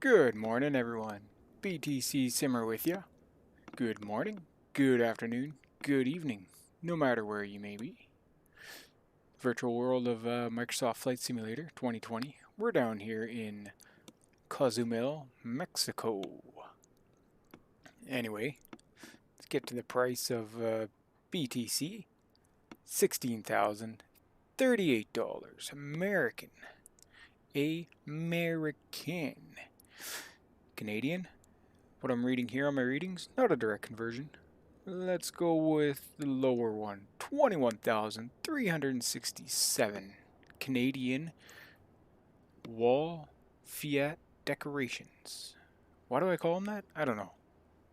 Good morning, everyone. BTC Simmer with you. Good morning, good afternoon, good evening, no matter where you may be. Virtual world of Microsoft Flight Simulator 2020. We're down here in Cozumel, Mexico. Anyway, let's get to the price of BTC. $16,038 American. American. Canadian. What I'm reading here on my readings, not a direct conversion. Let's go with the lower one, 21,367 Canadian wall Fiat decorations. Why do I call them that? I don't know.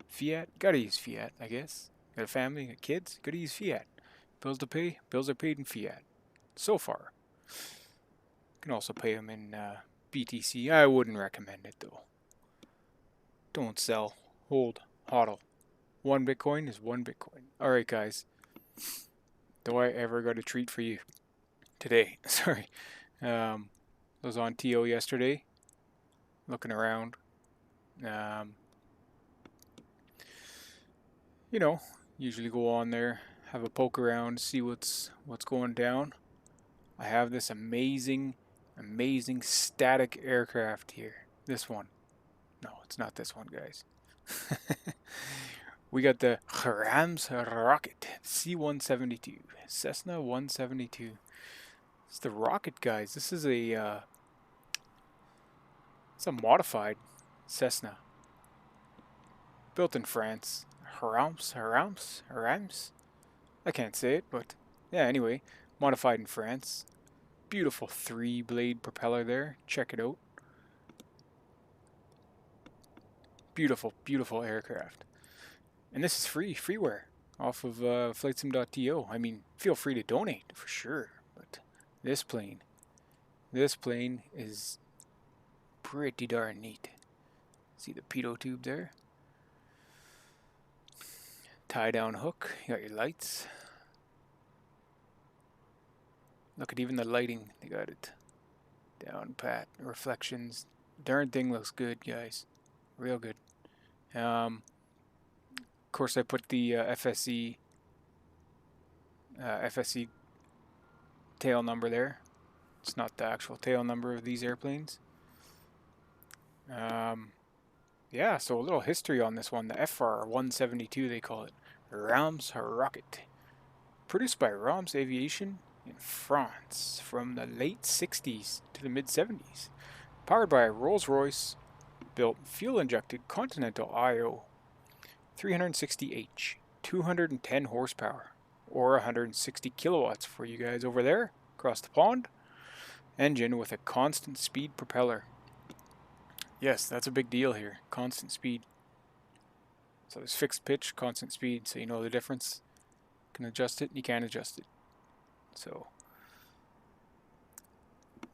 Fiat, gotta use Fiat, I guess. Got a family, got kids, gotta use Fiat. Bills to pay, bills are paid in Fiat. So far. Can also pay them in BTC. I wouldn't recommend it though. Don't sell, hold, hodl. One Bitcoin is one Bitcoin. Alright, guys. Do I ever got a treat for you today? Sorry. I was on TO yesterday, looking around. You know, usually go on there, have a poke around, see what's going down. I have this amazing static aircraft here. This one. No, it's not this one, guys. We got the Reims rocket, C-172, Cessna 172. It's the rocket, guys. This is it's a modified Cessna, built in France. Reims. I can't say it, but yeah. Anyway, modified in France. Beautiful 3-blade propeller there. Check it out. Beautiful, beautiful aircraft. And this is freeware, off of flightsim.to. I mean, feel free to donate for sure. But this plane is pretty darn neat. See the pitot tube there? Tie down hook. You got your lights. Look at even the lighting. They got it down pat. Reflections. Darn thing looks good, guys. Real good. Of course, I put the FSE tail number there. It's not the actual tail number of these airplanes. Yeah, so a little history on this one. The FR-172, they call it. Reims rocket. Produced by Reims Aviation in France from the late 60s to the mid-70s. Powered by a Rolls-Royce built fuel-injected Continental IO 360H, 210 horsepower, or 160 kilowatts for you guys over there across the pond. Engine with a constant speed propeller. Yes, that's a big deal here. Constant speed. So there's fixed pitch, constant speed, so you know the difference. You can adjust it and you can't adjust it. So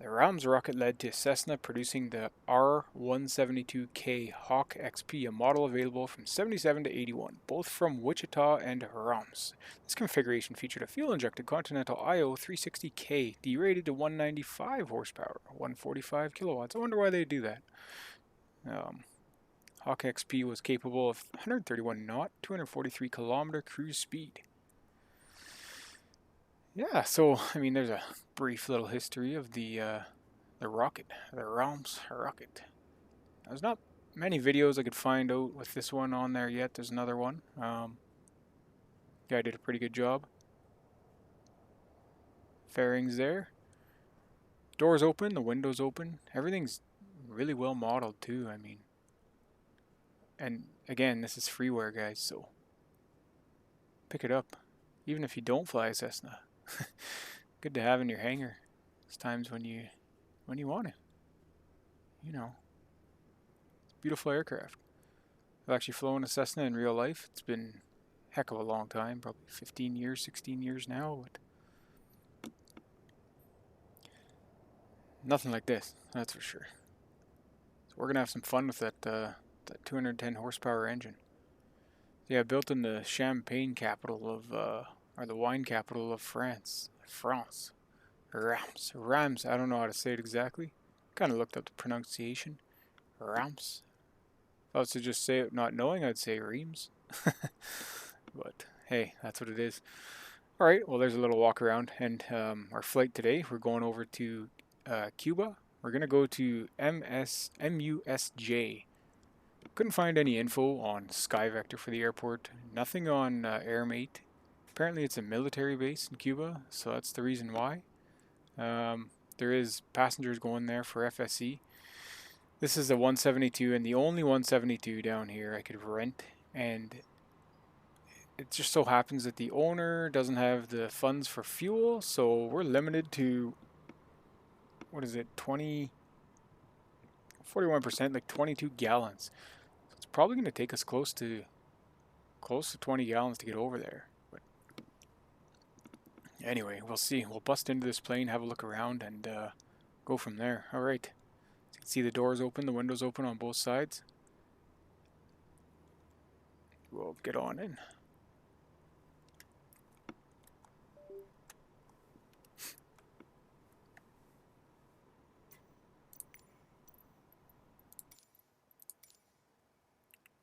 the Reims rocket led to Cessna producing the R-172K Hawk XP, a model available from 77 to 81, both from Wichita and Reims. This configuration featured a fuel-injected Continental IO 360K, derated to 195 horsepower, 145 kilowatts. I wonder why they do that. Hawk XP was capable of 131 knot, 243 kilometer cruise speed. Yeah, so I mean, there's a brief little history of the rocket, the Reims rocket. There's not many videos I could find out with this one on there yet. There's another one. Guy did a pretty good job. Fairings there. Doors open, the windows open. Everything's really well modeled too. I mean, and again, this is freeware, guys. So pick it up, even if you don't fly a Cessna. Good to have in your hangar. There's times when you want it. You know, beautiful aircraft. I've actually flown a Cessna in real life. It's been a heck of a long time, probably 15 years, 16 years now, but nothing like this, that's for sure. So we're gonna have some fun with that 210 horsepower engine. Yeah, built in the champagne capital of or the wine capital of France. Reims. I don't know how to say it exactly. Kind of looked up the pronunciation. Reims. If I was to just say it not knowing, I'd say Reims. But hey, that's what it is. Alright, well there's a little walk around, and our flight today, we're going over to Cuba. We're going to go to MUSJ. Couldn't find any info on SkyVector for the airport. Nothing on AirMate. Apparently it's a military base in Cuba, so that's the reason why. There is passengers going there for FSE. This is a 172 and the only 172 down here I could rent, and it just so happens that the owner doesn't have the funds for fuel, so we're limited to, what is it, 41%, like 22 gallons. So it's probably going to take us close to 20 gallons to get over there. But anyway, we'll see. We'll bust into this plane, have a look around, and go from there. All right. You can see the doors open, the windows open on both sides. We'll get on in.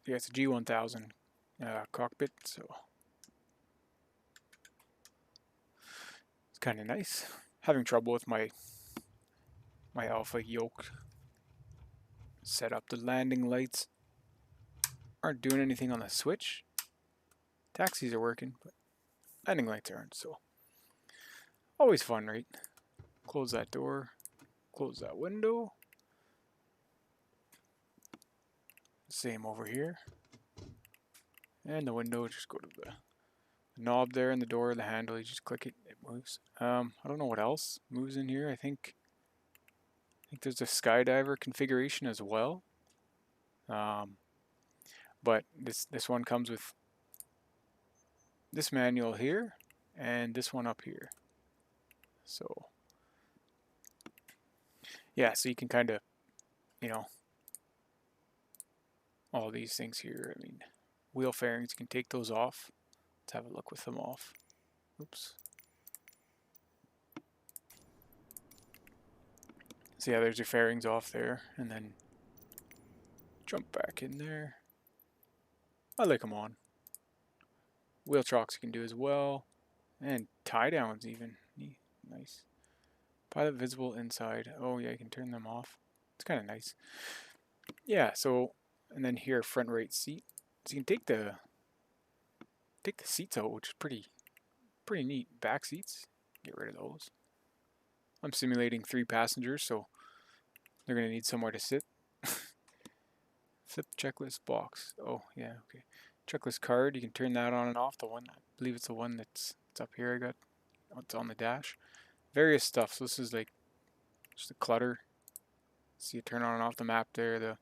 Yeah, it's a G1000 cockpit, so it's kind of nice. Having trouble with my alpha yoke setup. The landing lights aren't doing anything on the switch. Taxis are working, but landing lights aren't, so always fun, right? Close that door, close that window. Same over here. And the window, just go to the knob there, and the door, the handle, you just click it, it moves. I don't know what else moves in here. I think there's a skydiver configuration as well. But this one comes with this manual here and this one up here. So yeah, so you can kind of, you know, all these things here. I mean, wheel fairings, you can take those off. Let's have a look with them off. Oops. So yeah, there's your fairings off there, and then jump back in there. I like them on. Wheel chocks you can do as well, and tie downs even. Nice. Pilot visible inside. Oh yeah, you can turn them off. It's kind of nice. Yeah. So, and then here, front right seat. So you can take the seats out, which is pretty neat. Back seats, get rid of those. I'm simulating 3 passengers, so they're gonna need somewhere to sit. Flip checklist box. Oh yeah, okay. Checklist card, you can turn that on and off. The one, I believe it's the one that's up here. I got it's on the dash. Various stuff. So this is like just the clutter. See, you turn on and off the map there, the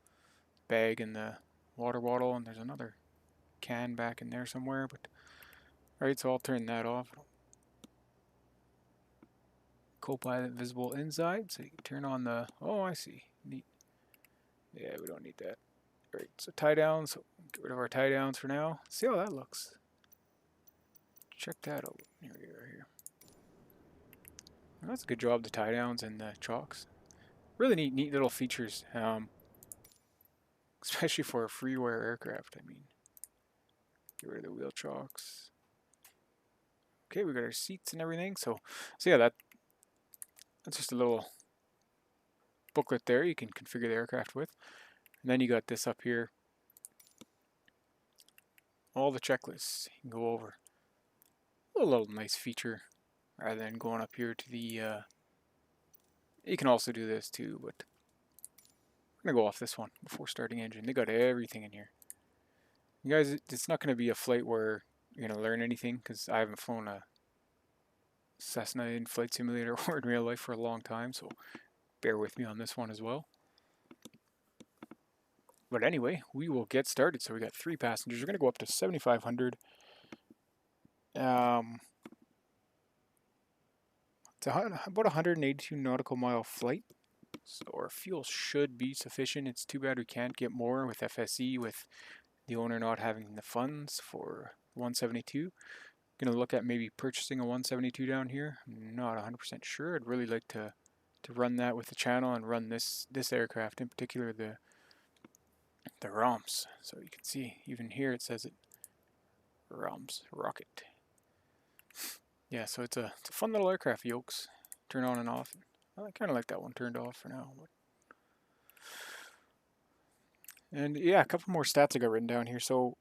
bag and the water bottle, and there's another can back in there somewhere. But alright, so I'll turn that off. Copilot visible inside, so you can turn on the. Oh, I see. Neat. Yeah, we don't need that. Alright, so tie downs. So get rid of our tie downs for now. See how that looks. Check that out. Here we are here. Well, that's a good job, the tie downs and the chocks. Really neat little features. Especially for a freeware aircraft, I mean. Get rid of the wheel chocks. Okay, we got our seats and everything. So yeah, that's just a little booklet there you can configure the aircraft with. And then you got this up here. All the checklists you can go over. A little nice feature rather than going up here to the you can also do this too, but I'm gonna go off this one before starting engine. They got everything in here. You guys, it's not gonna be a flight where you're gonna learn anything, because I haven't flown a Cessna in Flight Simulator or in real life for a long time, so bear with me on this one as well. But anyway, we will get started. So we got 3 passengers. We're going to go up to 7,500. It's about 182 nautical mile flight. So our fuel should be sufficient. It's too bad we can't get more with FSE, with the owner not having the funds for 172. Going to look at maybe purchasing a 172 down here. I'm not 100% sure. I'd really like to run that with the channel and run this aircraft in particular, the the Reims. So you can see, even here it says it, Reims rocket. Yeah, so it's a fun little aircraft, yolks. Turn on and off. I kind of like that one turned off for now. And yeah, a couple more stats I got written down here. So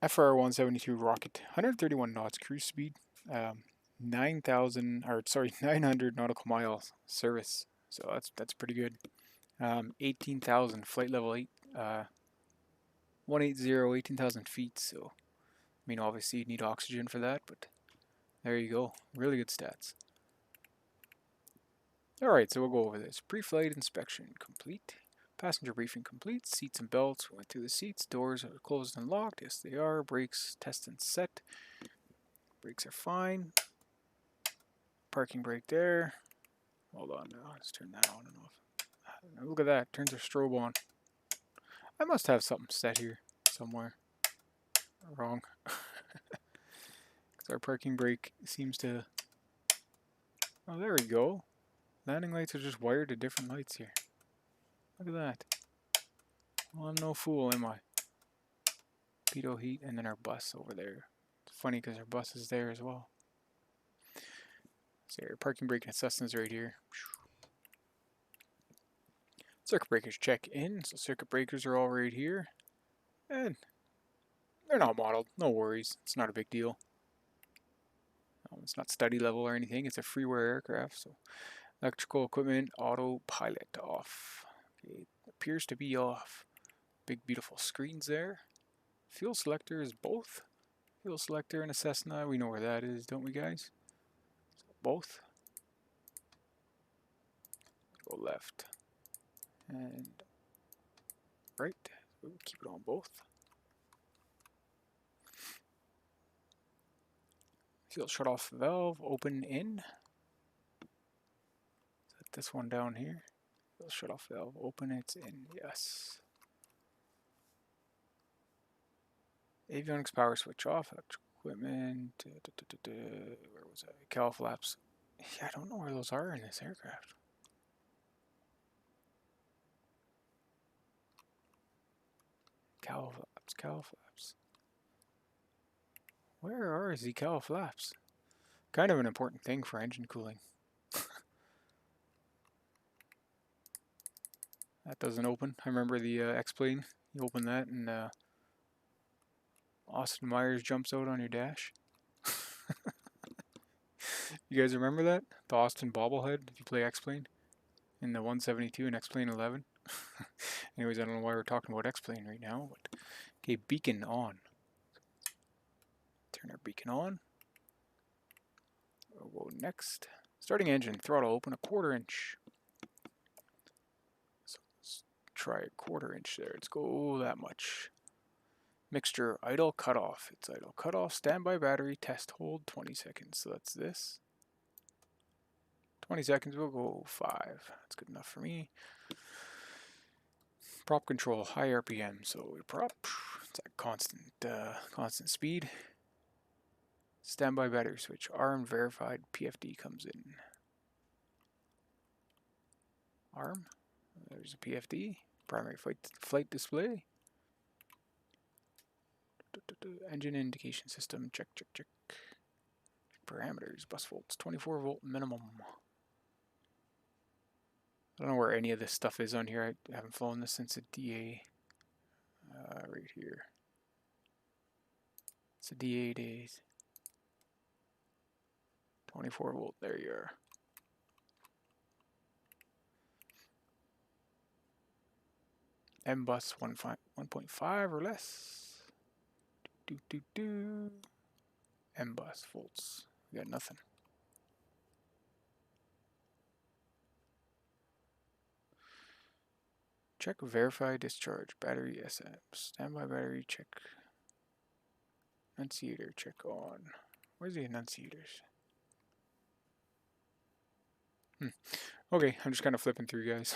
FR-172 rocket, 131 knots cruise speed, 900 nautical miles service. So that's pretty good. 18,000 flight level 8, 180, 18,000 feet. So I mean, obviously you need oxygen for that, but there you go. Really good stats. Alright, so we'll go over this. Pre-flight inspection complete. Passenger briefing complete. Seats and belts. We went through the seats. Doors are closed and locked. Yes, they are. Brakes test and set. Brakes are fine. Parking brake there. Hold on now. Let's turn that on and off. Look at that. Turns our strobe on. I must have something set here somewhere. Wrong. Our parking brake seems to... Oh, there we go. Landing lights are just wired to different lights here. Look at that. Well, I'm no fool, am I? Pitot heat, and then our bus over there. It's funny because our bus is there as well. So our parking brake and assistance right here. Circuit breakers check in. So circuit breakers are all right here. And they're not modeled. No worries. It's not a big deal. It's not study level or anything. It's a freeware aircraft. So electrical equipment, autopilot off. Okay, appears to be off. Big beautiful screens there. Fuel selector is both. Fuel selector and a Cessna. We know where that is, don't we, guys? So both. Go left and right. We'll keep it on both. Fuel shut-off valve open in. Set this one down here. Fuel shut-off valve open. It's in. Yes. Avionics power switch off. Electrical equipment. Where was that? Cowl flaps. Yeah, I don't know where those are in this aircraft. Cowl flaps. Cowl flaps. Where are the cowl flaps? Kind of an important thing for engine cooling. That doesn't open. I remember the X-Plane. You open that and Austin Myers jumps out on your dash. You guys remember that? The Austin bobblehead, if you play X-Plane? In the 172 and X-Plane 11? Anyways, I don't know why we're talking about X-Plane right now, but... Okay, beacon on. Turn our beacon on. We'll go next. Starting engine, throttle open a 1/4 inch. So let's try a 1/4 inch there. Let's go that much. Mixture idle cutoff. It's idle cutoff. Standby battery test hold 20 seconds. So that's this. 20 seconds. We'll go 5. That's good enough for me. Prop control, high RPM. So we prop. It's at constant speed. Standby battery switch. ARM verified PFD comes in. ARM. There's a PFD. Primary flight display. Engine indication system. Check, check, check. Parameters. Bus volts. 24 volt minimum. I don't know where any of this stuff is on here. I haven't flown this since a DA. Right here. It's a DA days. 24 volt. There you are. M-Bus 1.5 or less. M-Bus volts. We got nothing. Check verify discharge. Battery SM. Standby battery check. Annunciator check on. Where's the annunciators? Okay, I'm just kind of flipping through, guys.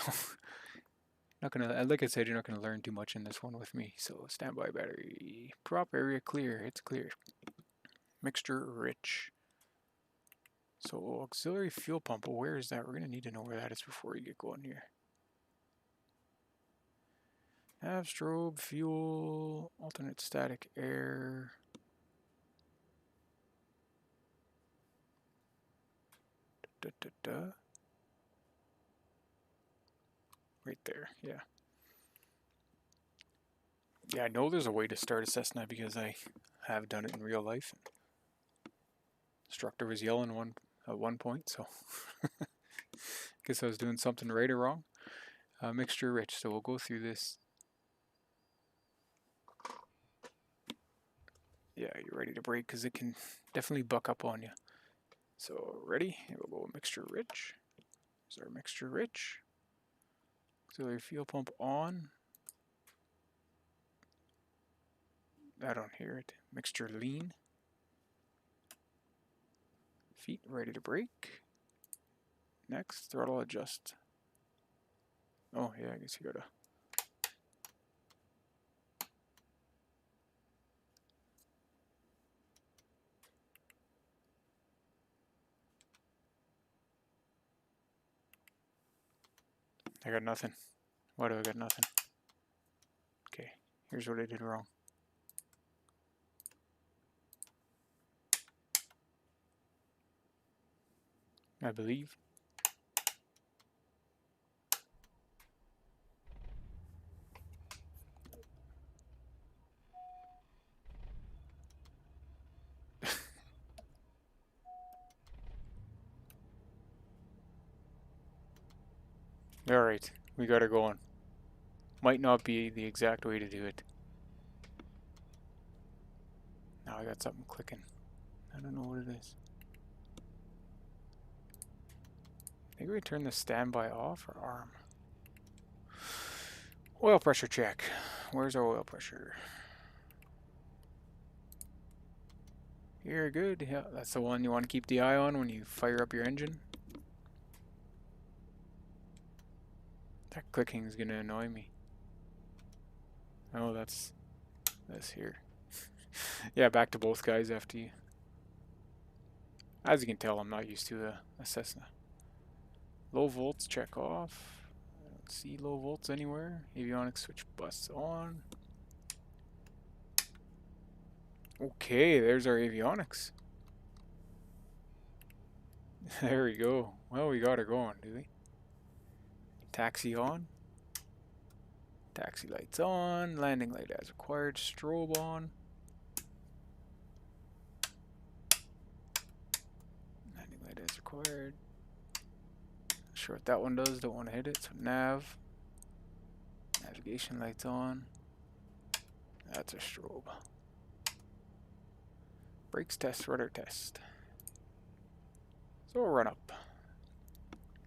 Not gonna, like I said, you're not gonna learn too much in this one with me. So standby battery. Prop area clear. It's clear. Mixture rich. So auxiliary fuel pump. Well, where is that? We're gonna need to know where that is before you get going here. Nav strobe, fuel, alternate static air. Da, da, da. Right there, yeah. Yeah, I know there's a way to start a Cessna because I have done it in real life. Instructor was yelling at one point, so guess I was doing something right or wrong. Mixture rich, so we'll go through this. Yeah, you're ready to brake because it can definitely buck up on you. So ready? We'll go mixture rich. Is our mixture rich? Auxiliary fuel pump on. I don't hear it. Mixture lean. Feet ready to brake. Next, throttle adjust. Oh yeah, I guess you gotta. I got nothing. Why do I got nothing? Okay, here's what I did wrong. I believe. Alright, we got her going. Might not be the exact way to do it. Now I got something clicking. I don't know what it is. Maybe we turn the standby off or arm. Oil pressure check. Where's our oil pressure? Here, good. Yeah, that's the one you want to keep the eye on when you fire up your engine. That clicking is going to annoy me. Oh, that's this here. Yeah, back to both guys after you. As you can tell, I'm not used to a Cessna. Low volts, check off. I don't see low volts anywhere. Avionics switch bus on. Okay, there's our avionics. There we go. Well, we got her going, do we? Taxi on. Taxi lights on. Landing light as required. Strobe on. Landing light as required. Not sure what that one does. Don't want to hit it. So nav. Navigation lights on. That's a strobe. Brakes test, rudder test. So we'll run up.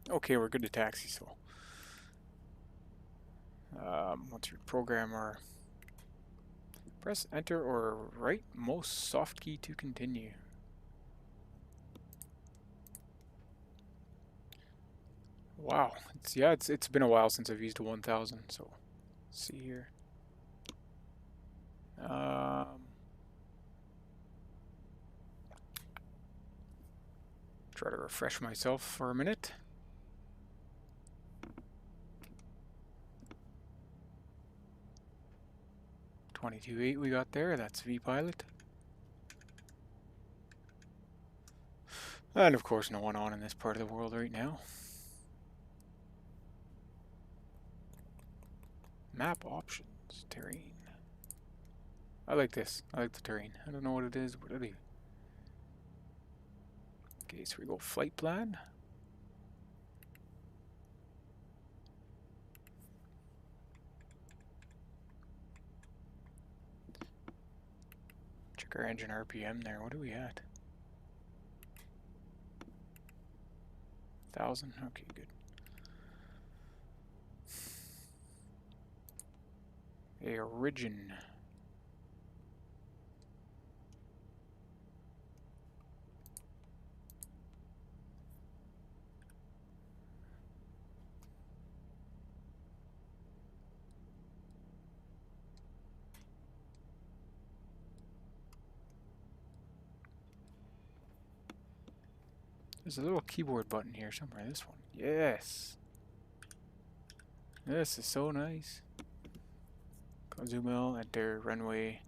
Okay, we're good to taxi, so. Once we program our. Press enter or right most soft key to continue. Wow, it's been a while since I've used a 1000, so let's see here. Try to refresh myself for a minute. .22.8 we got there, that's V-Pilot. And of course no one on in this part of the world right now. Map options, terrain. I like this, I like the terrain. I don't know what it is, what it is. Okay, so we go flight plan. Check our engine RPM there, what are we at? 1000, okay, good. A origin. There's a little keyboard button here somewhere. This one. Yes. This is so nice. Cozumel, enter runway.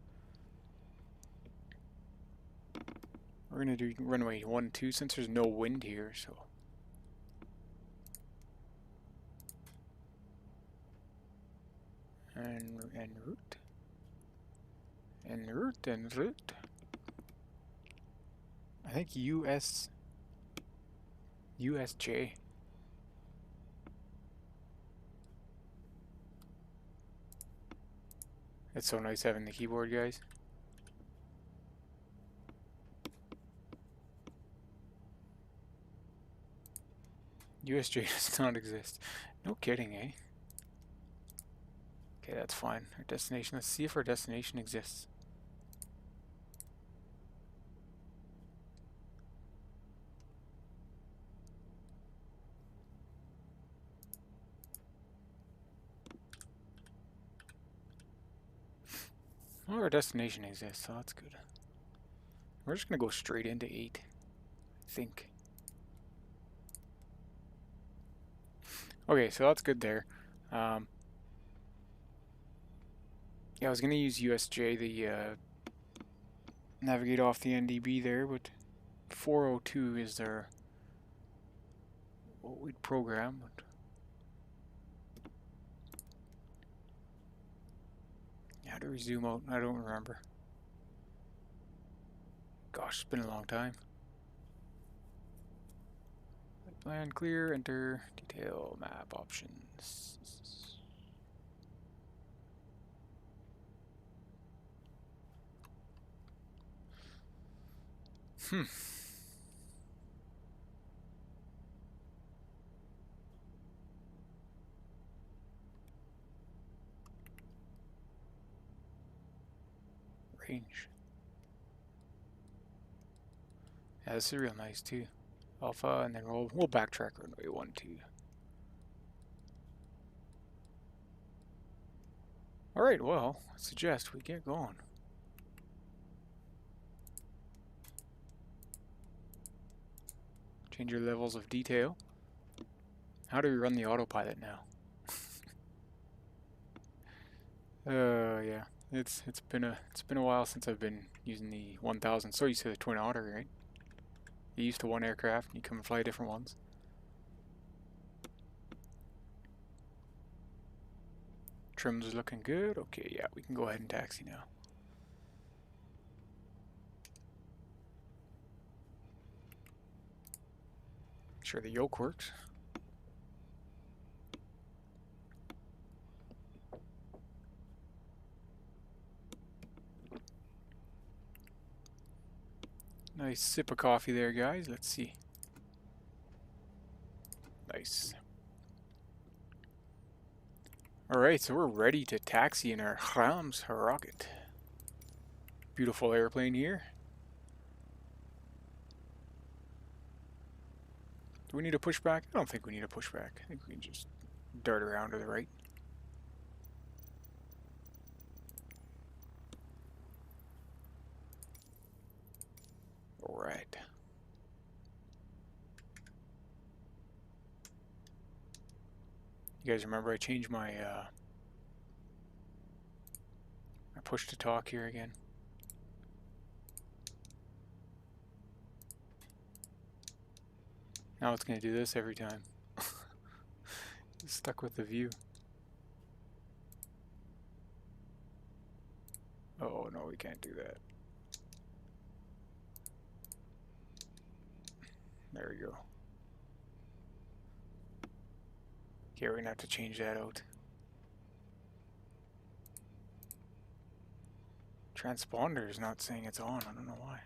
We're gonna do runway 12 since there's no wind here, so. And route. And route. I think USJ. It's so nice having the keyboard, guys. USJ does not exist. No kidding, eh? Okay, that's fine. Our destination. Let's see if our destination exists. Well, our destination exists, so that's good. We're just gonna go straight into 8, I think. Okay, so that's good there. Yeah, I was gonna use USJ, the navigate off the NDB there, but 402 is their what we'd program. But how do we zoom out? I don't remember. Gosh, it's been a long time. Plan clear, enter detail map options. Range. Yeah, this is real nice too. Alpha, and then we'll backtrack runway 12. Alright, well, I suggest we get going. Change your levels of detail. How do we run the autopilot now? Yeah. It's been a while since I've been using the 1000. So used to the Twin Otter, right? You used to one aircraft, and you come and fly different ones. Trim's looking good. Okay, yeah, we can go ahead and taxi now. Make sure the yoke works. Nice sip of coffee there, guys. Let's see. Nice. Alright, so we're ready to taxi in our Reims rocket. Beautiful airplane here. Do we need a pushback? I don't think we need a pushback. I think we can just dart around to the right. Alright. You guys remember I changed my my push to talk here again. Now it's going to do this every time. Stuck with the view. Oh no, we can't do that. There we go. Okay, we're going to have to change that out. Transponder is not saying it's on. I don't know why.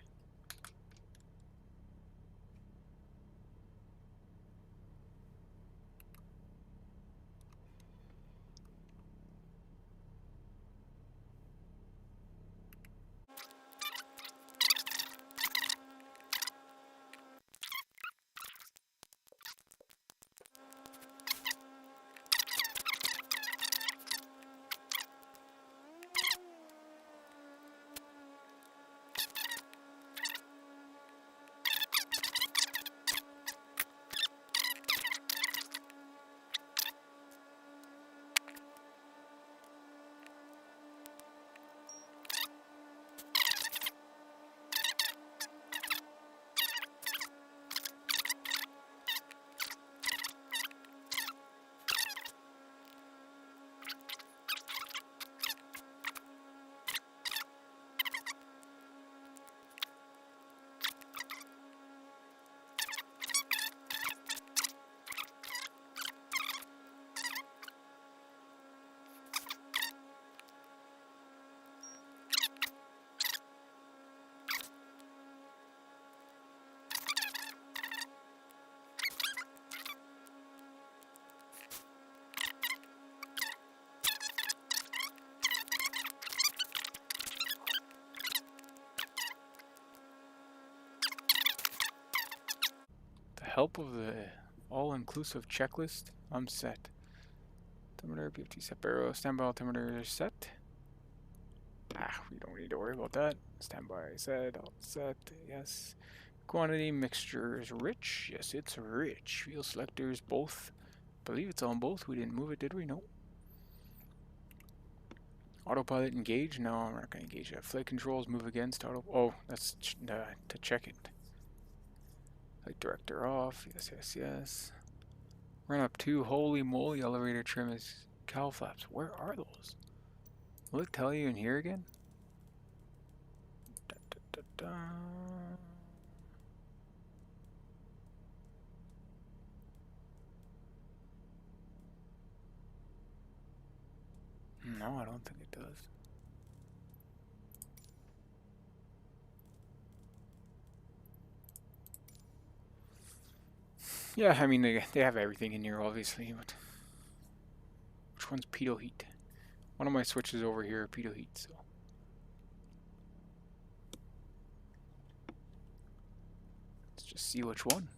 help of the all-inclusive checklist, I'm set. Altimeter, PFT set barrel, standby altimeter set. We don't need to worry about that. Standby set, all set, yes. Quantity, mixture is rich. Yes, it's rich. Fuel selectors, both. I believe it's on both. We didn't move it, did we? Nope. Autopilot engage. No, we're not going to engage that. Flight controls move against auto. Oh, that's to check it. Flight director off. Yes, yes, yes. Run up 2. Holy moly, elevator trim is cowl flaps. Where are those? Will it tell you in here again? Da, da, da, da. No, I don't think it does. Yeah, I mean, they have everything in here, obviously, but which one's pitot heat? One of my switches over here are pitot heat, so. Let's just see which one.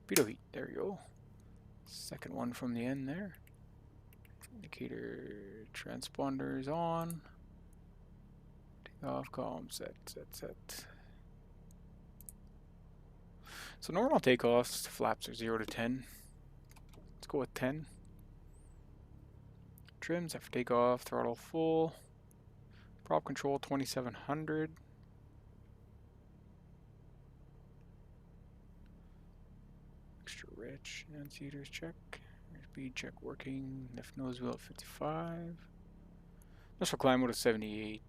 Pitot heat, there you go. Second one from the end there. Indicator transponder is on. Take off, column, set. So normal takeoffs, flaps are 0 to 10. Let's go with 10. Trims after takeoff, throttle full. Prop control 2700. Extra rich. Annunciators check. Speed check working. Left nose wheel at 55. Initial climb mode is 78.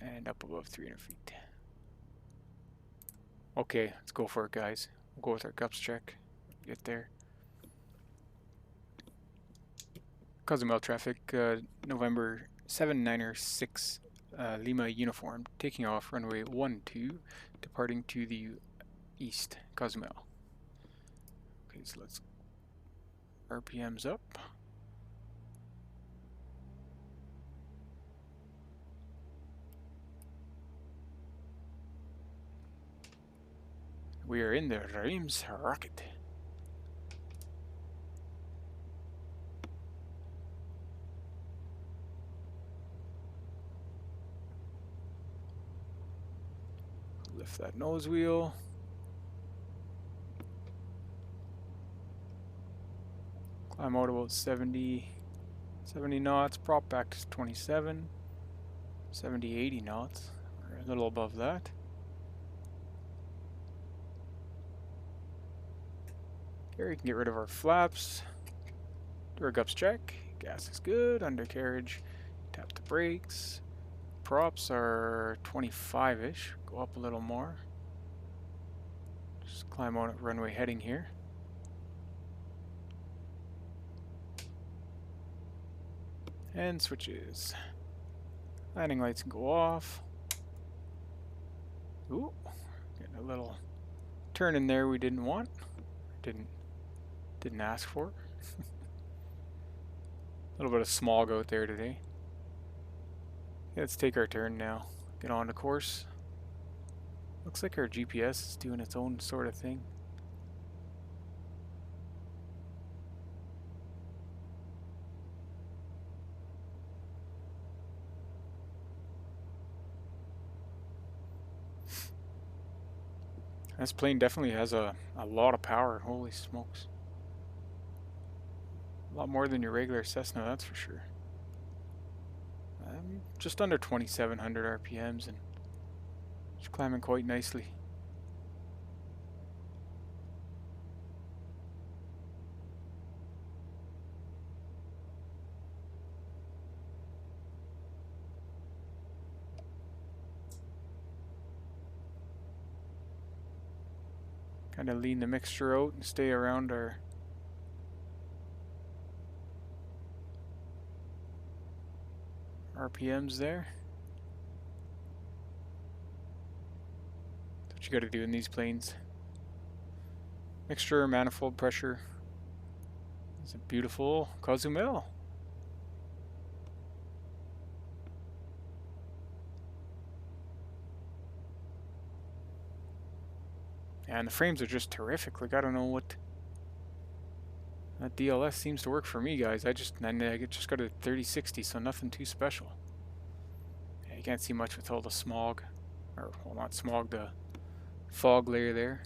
And up above 300 feet. Okay, let's go for it, guys. We'll go with our gups check. Get there. Cozumel traffic, November 796 Lima uniform, taking off runway 12, departing to the east, Cozumel. Okay, so let's RPMs up. We are in the Reims rocket. Lift that nose wheel. Climb out about 70 knots. Prop back to 27. 80 knots. We're a little above that. Here we can get rid of our flaps. Do our gups check. Gas is good. Undercarriage. Tap the brakes. Props are 25-ish. Go up a little more. Just climb on at runway heading here. And switches. Landing lights can go off. Ooh, getting a little turn in there we didn't want. Didn't ask for. A little bit of smog out there today. Let's take our turn now. Get on the course. Looks like our GPS is doing its own sort of thing. This plane definitely has a lot of power. Holy smokes. A lot more than your regular Cessna, that's for sure. Just under 2,700 RPMs and just climbing quite nicely. Kind of lean the mixture out and stay around our RPMs there. That's what you got to do in these planes. Mixture, manifold pressure. It's a beautiful Cozumel. And the frames are just terrific. Like, I don't know what... That DLS seems to work for me, guys. I just got a 3060, so nothing too special. Yeah, you can't see much with all the smog. Or, well, not smog, the fog layer there.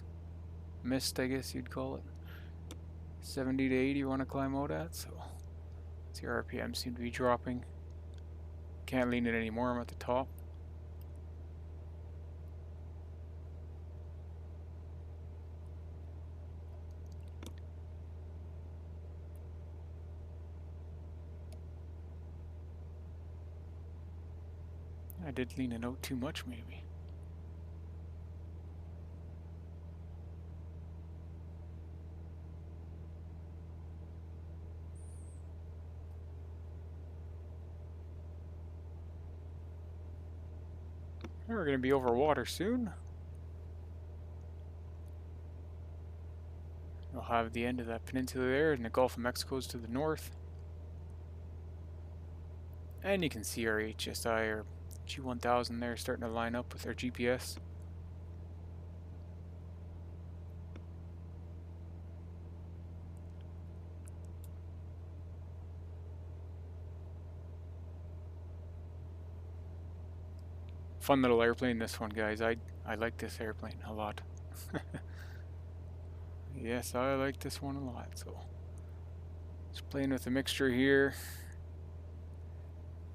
Mist, I guess you'd call it. 70 to 80 you want to climb out at, so... See, RPM seem to be dropping. Can't lean it anymore, I'm at the top. I did lean it out too much, maybe. We're going to be over water soon. We'll have the end of that peninsula there, and the Gulf of Mexico is to the north. And you can see our HSI, or G1000 there, starting to line up with our GPS. Fun little airplane, this one, guys. I like this airplane a lot. Yes, I like this one a lot. So, just playing with a mixture here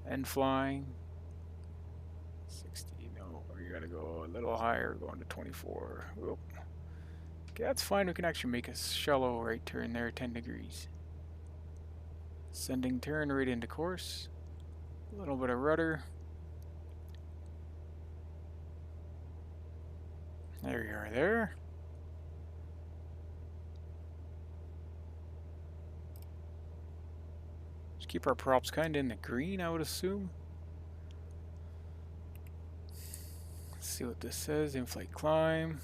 and flying. 60, no, you gotta go a little higher, going to 24. Whoop. Okay, that's fine. We can actually make a shallow right turn there, 10 degrees. Sending turn right into course. A little bit of rudder. There you are there. Just keep our props kind of in the green, I would assume. Let's see what this says. In-flight climb.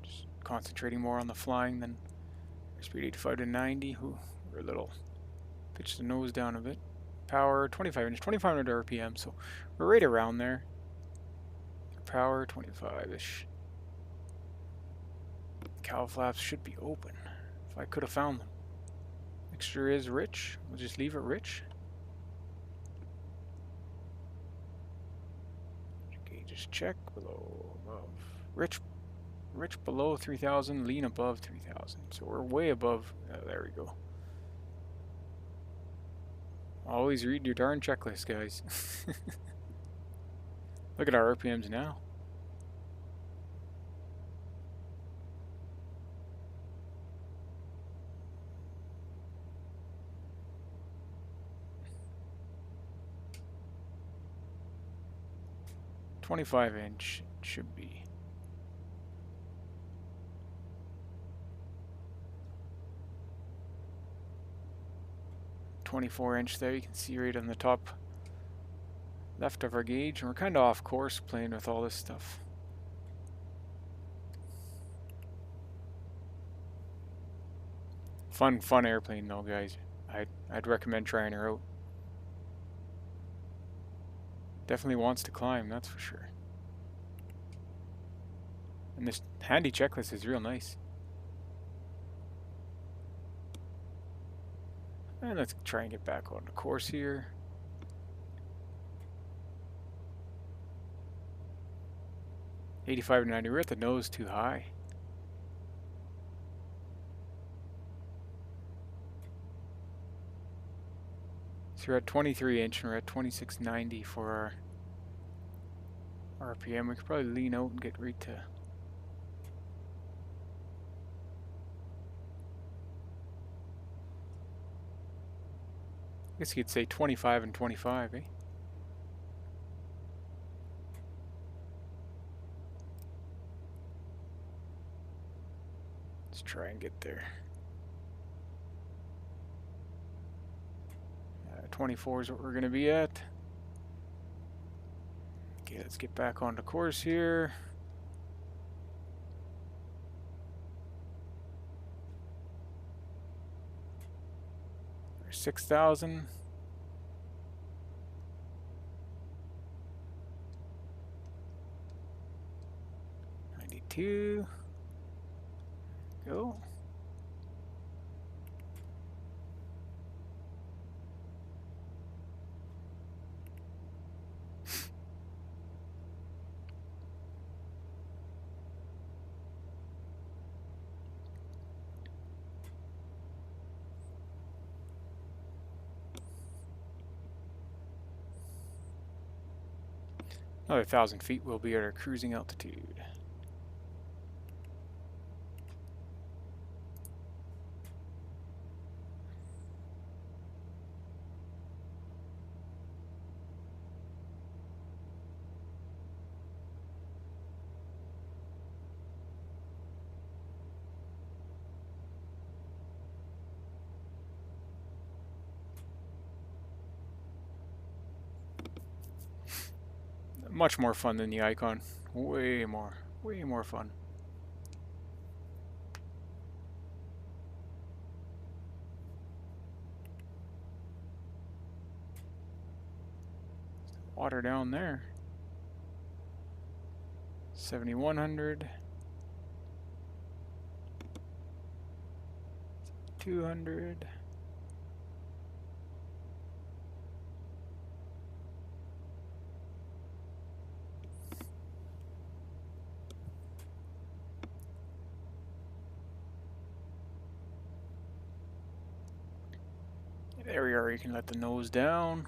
Just concentrating more on the flying than speed 85 to 90. Ooh, we're a little... Pitch the nose down a bit. Power 25 inch, 2500 RPM, so we're right around there. Power 25-ish. Cowl flaps should be open. If I could have found them. Mixture is rich. We'll just leave it rich. Okay, just check below, above. Rich below 3000, lean above 3000. So we're way above. There we go. Always read your darn checklist, guys. Look at our RPMs now. .25" should be. .24" there, you can see right on the top left of our gauge, and we're kind of off course playing with all this stuff. Fun airplane though, guys. I'd recommend trying her out. Definitely wants to climb, that's for sure. And this handy checklist is real nice. And let's try and get back on the course here. .85 to 90, we're at the nose too high. So we're at 23" and we're at 2690 for our RPM. We could probably lean out and get right to... I guess you could say 25 and 25, eh? Let's try and get there. 24 is what we're going to be at. Okay, let's get back onto course here. There's 6,000. 2. Go. Another 1,000 feet, we'll be at our cruising altitude. Much more fun than the Icon. Way more fun. Water down there. 7,100. 200. There we are, you can let the nose down.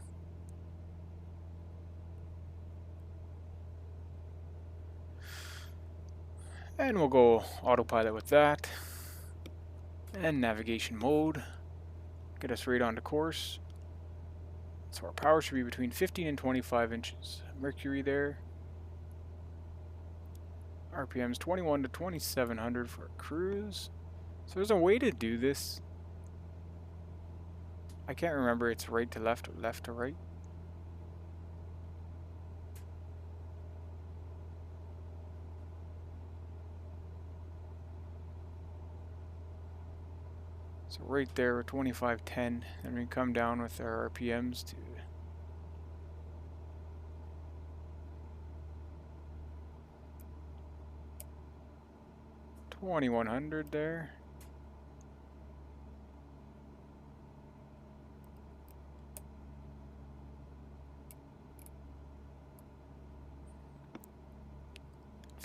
And we'll go autopilot with that. And navigation mode. Get us right onto course. So our power should be between 15 and 25 inches. Mercury there. RPM's 21 to 2,700 for a cruise. So there's a way to do this. I can't remember, it's right to left or left to right. So right there, 2510, and we come down with our RPMs to 2,100 there.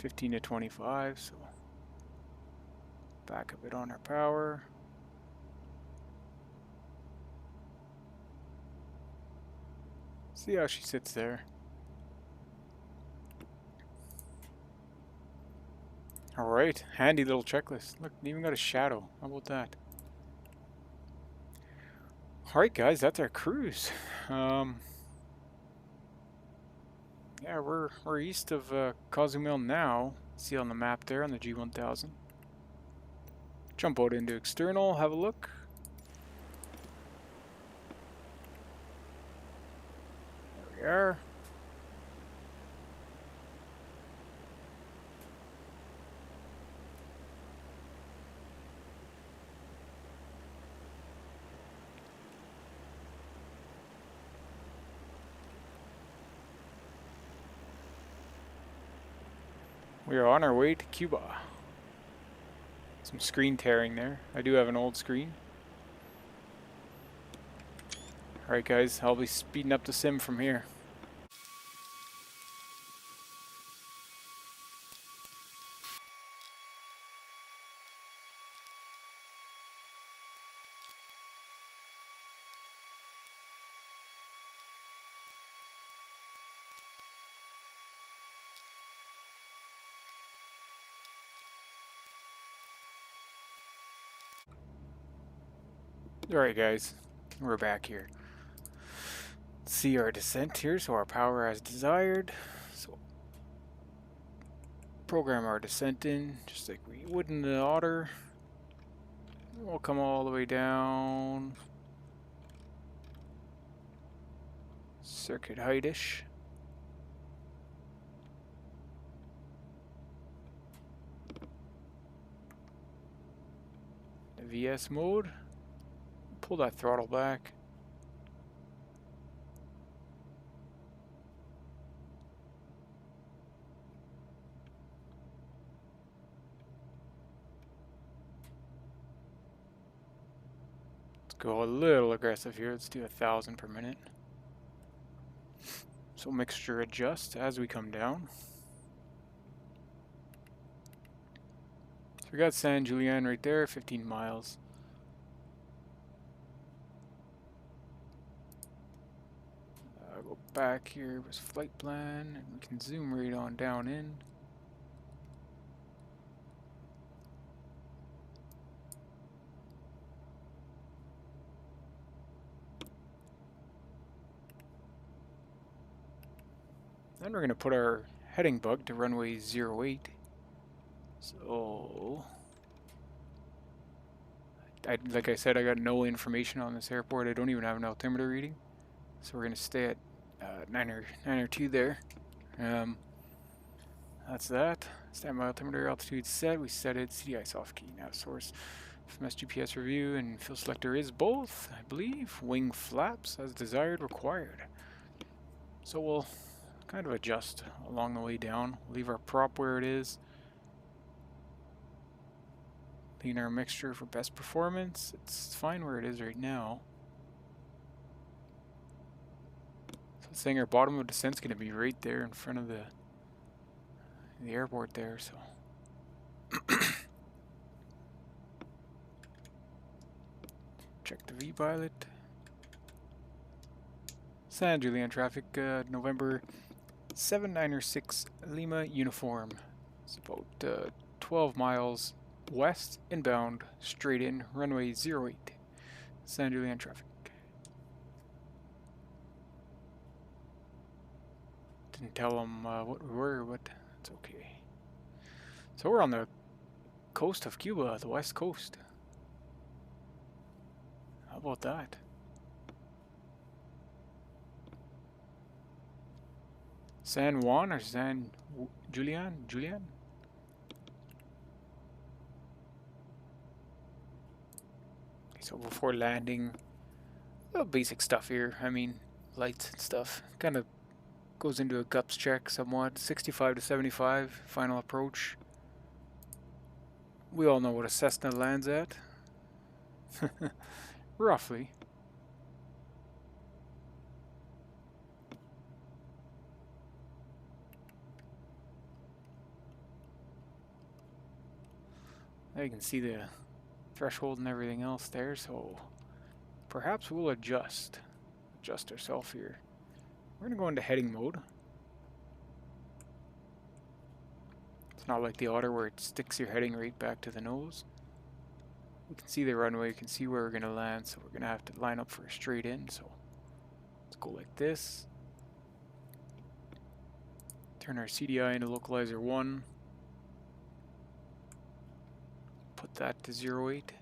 $15 to $25, so back a bit on our power. See how she sits there. Alright, handy little checklist. Look, even got a shadow. How about that? Alright guys, that's our cruise. Yeah, we're east of Cozumel now. See on the map there on the G1000. Jump out into external, have a look. There we are. We are on our way to Cuba. Some screen tearing there. I do have an old screen. Alright guys, I'll be speeding up the sim from here. Alright guys, we're back here. See our descent here, so our power as desired. So program our descent in, just like we would in the Otter. We'll come all the way down. Circuit height-ish. The VS mode. Pull that throttle back. go a little aggressive here. Let's do 1,000 per minute. So mixture adjust as we come down. So we got San Julian right there, 15 miles. Go back here with flight plan, and we can zoom right on down in. Then we're going to put our heading bug to runway 08. So, like I said, I got no information on this airport. I don't even have an altimeter reading. So we're going to stay at 902 there. That's that. Standby altimeter altitude set. We set it. CDI soft key. Nav source. FMS GPS review and fuel selector is both, I believe. Wing flaps as desired, required. So we'll kind of adjust along the way down. Leave our prop where it is. Clean our mixture for best performance. It's fine where it is right now. So it's saying our bottom of descent's going to be right there in front of the airport there. So check the V-pilot. San Julian traffic, November 796 Lima uniform. It's about 12 miles west, inbound, straight in, runway 08. San Julian traffic. Didn't tell them what we were, but it's okay. So we're on the coast of Cuba, the west coast. How about that? San Juan or San Julian? Julian? Okay, so before landing, little basic stuff here. I mean, lights and stuff. Kind of goes into a gups check somewhat. 65 to 75, final approach. We all know what a Cessna lands at. Roughly. Now you can see the threshold and everything else there, so perhaps we'll adjust ourselves here. We're going to go into heading mode. It's not like the otter where it sticks your heading right back to the nose. You can see the runway, you can see where we're going to land, so we're going to have to line up for a straight in. So let's go like this. Turn our CDI into localizer 1. Put that to 08.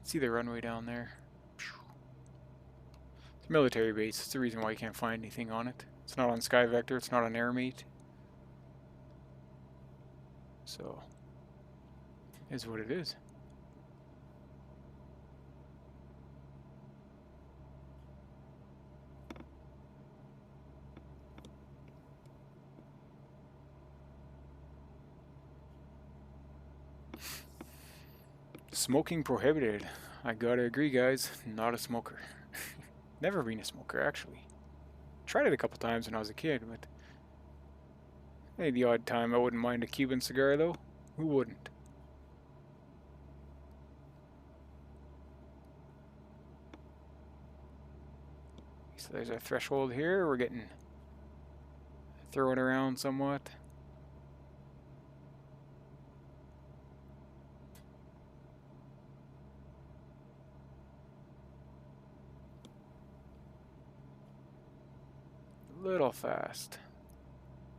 See the runway down there. It's a military base. It's the reason why you can't find anything on it. It's not on SkyVector. It's not on AirMate. So, it is what it is. Smoking prohibited. I gotta agree, guys. Not a smoker. Never been a smoker, actually. Tried it a couple times when I was a kid, but maybe the odd time I wouldn't mind a Cuban cigar, though. Who wouldn't? So there's our threshold here. We're getting thrown around somewhat. A little fast.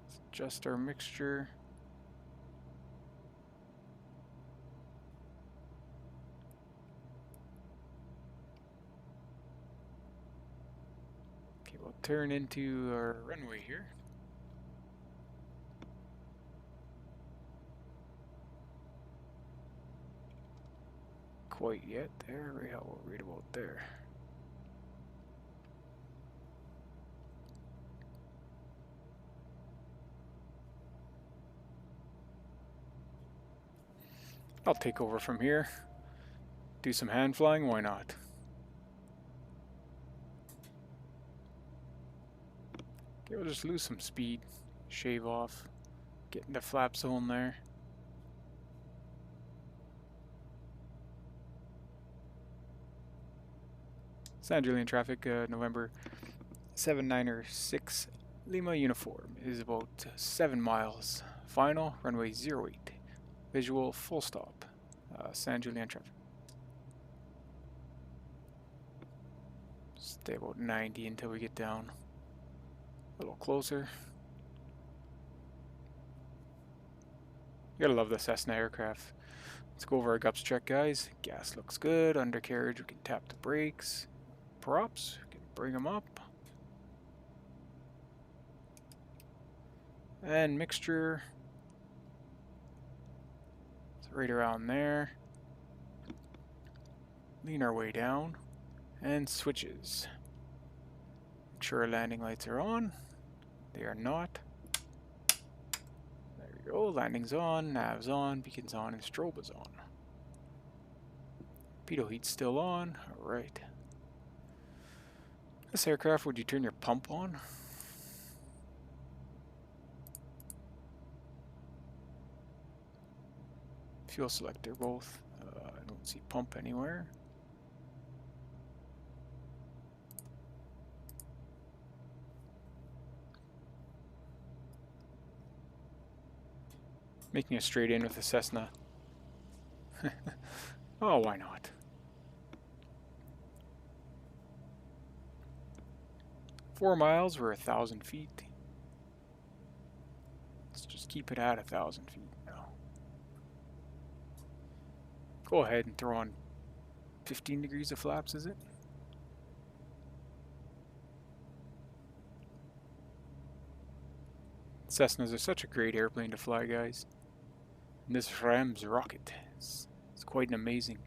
Let's adjust our mixture. Okay, we'll turn into our runway here. Quite yet there, right about there. I'll take over from here. Do some hand flying, why not? Okay, we'll just lose some speed. Shave off. Get into flap zone there. San Julian traffic, November 796 Lima uniform is about 7 miles. Final, runway 08. Visual, full stop. San Julian traffic. Stay about 90 until we get down. A little closer. You gotta love the Cessna aircraft. Let's go over our gups check, guys. Gas looks good. Undercarriage, we can tap the brakes. Props, we can bring them up. And mixture. It's right around there. Lean our way down. And switches. Make sure our landing lights are on. They are not. There we go. Landing's on, nav's on, beacon's on, and strobe is on. Pitot heat's still on. Alright. This aircraft, would you turn your pump on? Fuel selector both. I don't see pump anywhere. Making a straight in with a Cessna. Oh, why not? Four miles, we're 1,000 feet. Let's just keep it at 1,000 feet now. Go ahead and throw on 15 degrees of flaps, is it? Cessnas are such a great airplane to fly, guys. And this Reims rocket is quite an amazing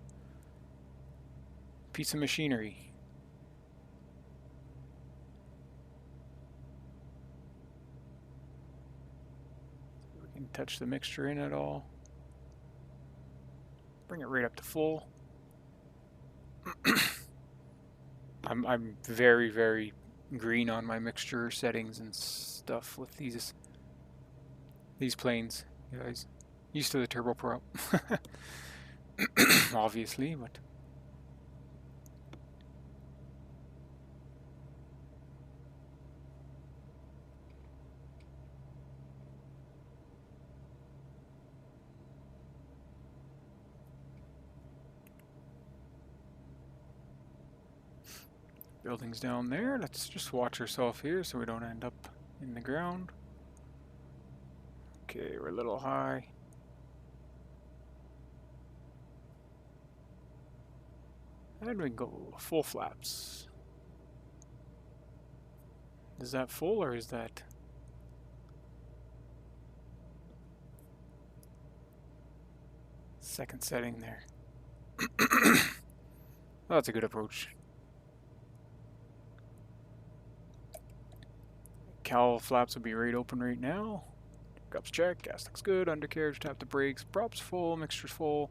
piece of machinery. We can touch the mixture in at all. Bring it right up to full. I'm very, very green on my mixture settings and stuff with these planes, guys. Used to the turboprop, obviously, but buildings down there. Let's just watch ourselves here so we don't end up in the ground. Okay, we're a little high. And we go full flaps. Is that full or is that... second setting there? Oh, that's a good approach. Cowl flaps will be right open right now. Gups check, gas looks good, undercarriage, tap the brakes, props full, mixture's full,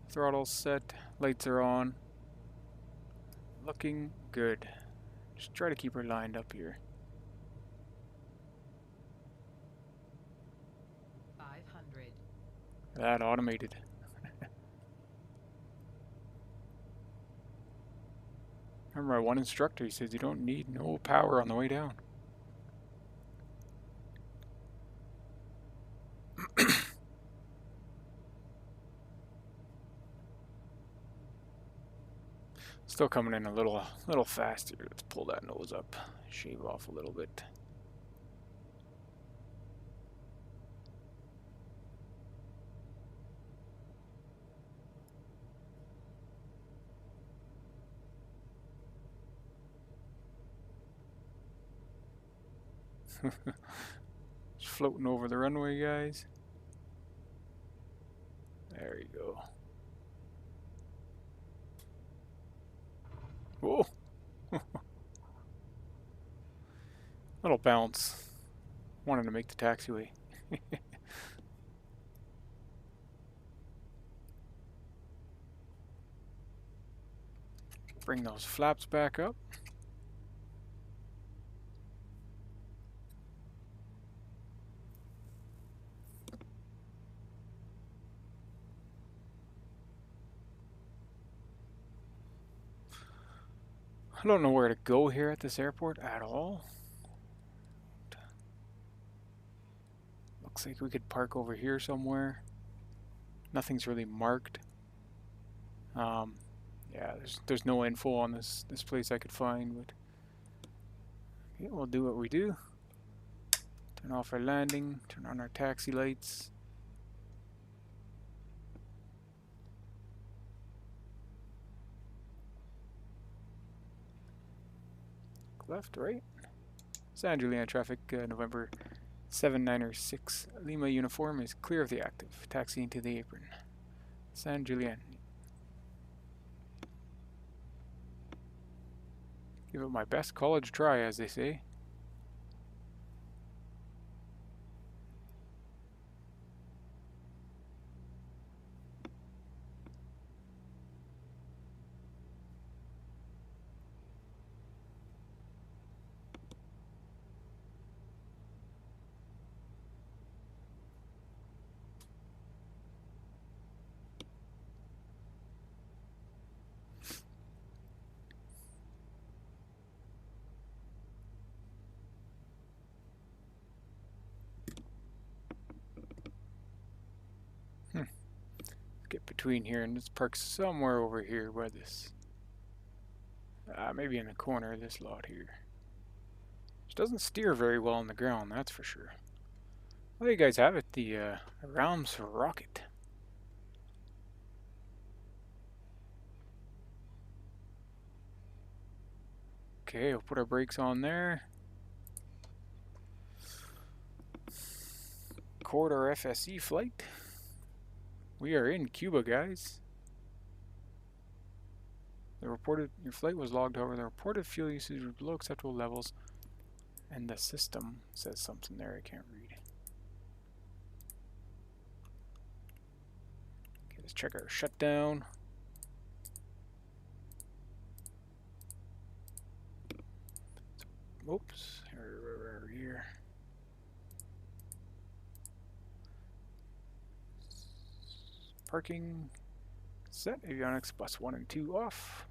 throttle's set, lights are on. Looking good. Just try to keep her lined up here. 500. That automated. Remember my one instructor, he says you don't need no power on the way down. Still coming in a little faster. Let's pull that nose up, shave off a little bit. Just floating over the runway, guys. There you go. Whoa! Little bounce. Wanted to make the taxiway. Bring those flaps back up. I don't know where to go here at this airport at all. Looks like we could park over here somewhere. Nothing's really marked. Yeah, there's no info on this place I could find, but yeah, we'll do what we do. Turn off our landing, turn on our taxi lights. Left, right. San Julian traffic, November 796. Lima uniform is clear of the active. Taxi into the apron. San Julian. Give it my best college try, as they say. Get between here and let's park somewhere over here by this. Maybe in the corner of this lot here. Which doesn't steer very well on the ground, that's for sure. Well, there you guys have it, the Reims rocket. Okay, we'll put our brakes on there. Corridor FSE flight. We are in Cuba, guys. Your flight was logged, however, the reported fuel usage was below acceptable levels, and the system says something there I can't read. Okay, let's check our shutdown. Oops, here. Parking set. Avionics bus 1 and 2 off.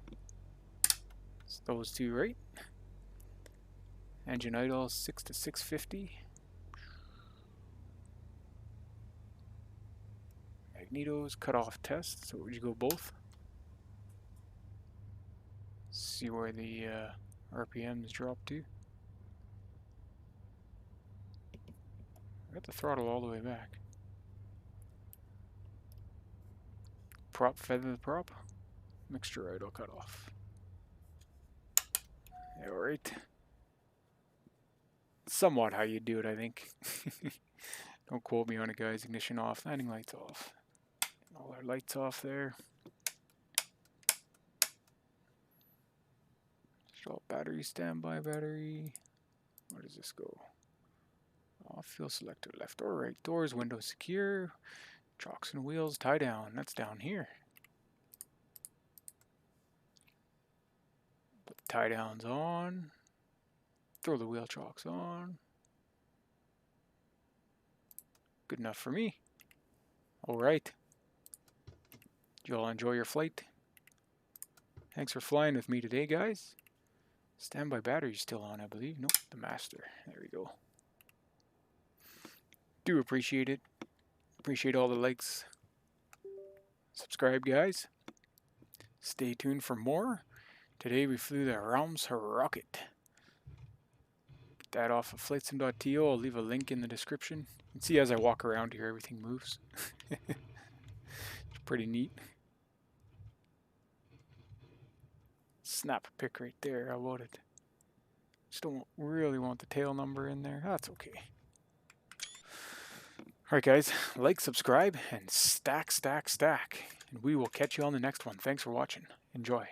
It's those two right. Engine idle 6 to 650. Magnetos cut off test. So would you go both? See where the RPMs drop to. I got the throttle all the way back. Prop, feather the prop. Mixture idle cut off. Yeah, alright. Somewhat how you do it, I think. Don't quote me on it, guys. Ignition off, landing lights off. All our lights off there. Show battery, standby battery. Where does this go? Off, fuel selector, left or right. Doors, windows secure. Chocks and wheels tie down. That's down here. Put the tie downs on. Throw the wheel chocks on. Good enough for me. Alright. Did you all enjoy your flight? Thanks for flying with me today, guys. Standby battery still on, I believe. Nope, the master. There we go. Do appreciate it. Appreciate all the likes. Subscribe, guys. Stay tuned for more. Today we flew the Reims rocket. Get that off of flightsim.to. I'll leave a link in the description. You can see as I walk around here, everything moves. It's pretty neat. Snap a pic right there. How about it? Just don't really want the tail number in there. That's okay. Alright guys, like, subscribe, and stack, stack, stack. And we will catch you on the next one. Thanks for watching. Enjoy.